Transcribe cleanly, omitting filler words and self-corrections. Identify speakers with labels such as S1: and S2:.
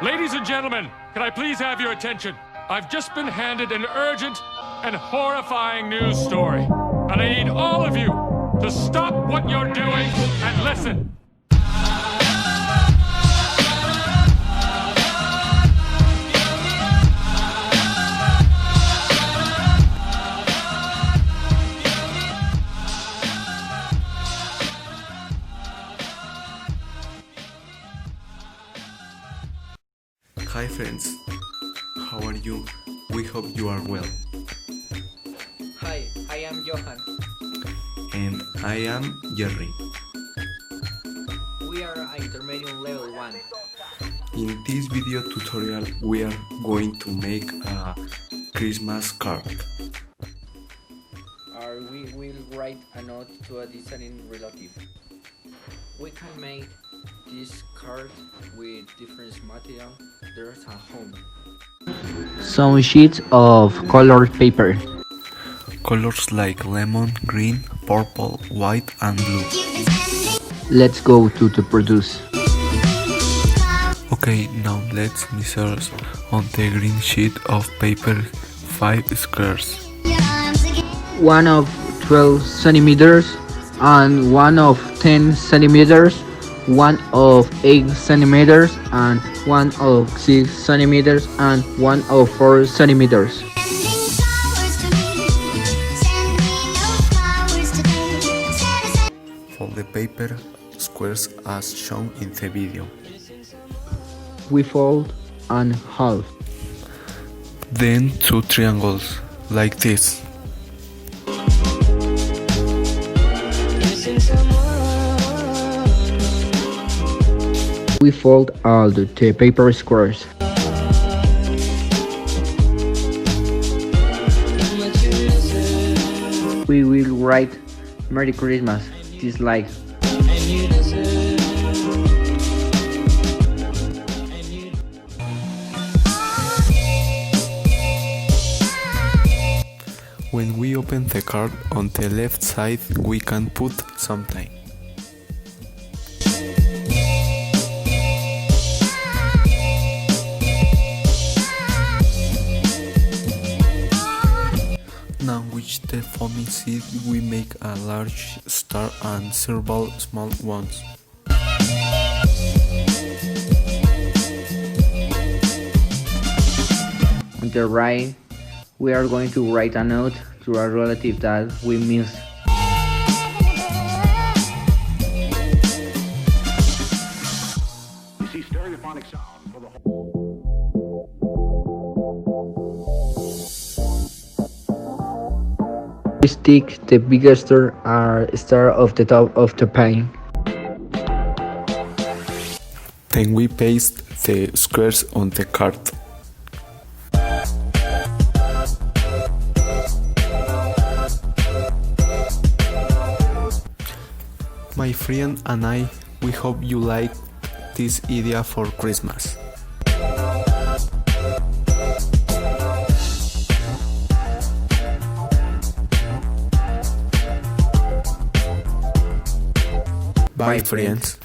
S1: Ladies and gentlemen, can I please have your attention? I've just been handed an urgent and horrifying news story. And I need all of you to stop what you're doing and listen.
S2: Hi friends, how are you? We hope you are well.
S3: Hi, I am Johan.
S2: And I am Jerry.
S3: We are intermediate level 1.
S2: In this video tutorial we are going to make a Christmas card.
S3: We will write a note to a distant relative. We can make this card with different material there's at home.
S4: Some sheets of colored paper.
S2: Colors like lemon, green, purple, white and blue.
S4: Let's go to the produce.
S2: Okay, now let's measure on the green sheet of paper 5 squares.
S4: One of 12 centimeters and one of 10 centimeters, one of 8 centimeters and one of 6 centimeters and one of 4 centimeters.
S2: Fold the paper squares as shown in the video.
S4: We fold and half.
S2: Then 2 triangles, like this.
S4: We fold all the paper squares. We will write Merry Christmas, dislike.
S2: When we open the card on the left side we can put something. Now with the foaming seed we make a large star and several small ones.
S4: On the right, we are going to write a note to a relative that we miss.
S5: You see stereophonic sound for the whole.
S4: We stick the biggest star of the top of the pane.
S2: Then we paste the squares on the card. My friend and I, we hope you like this idea for Christmas. Bye friends.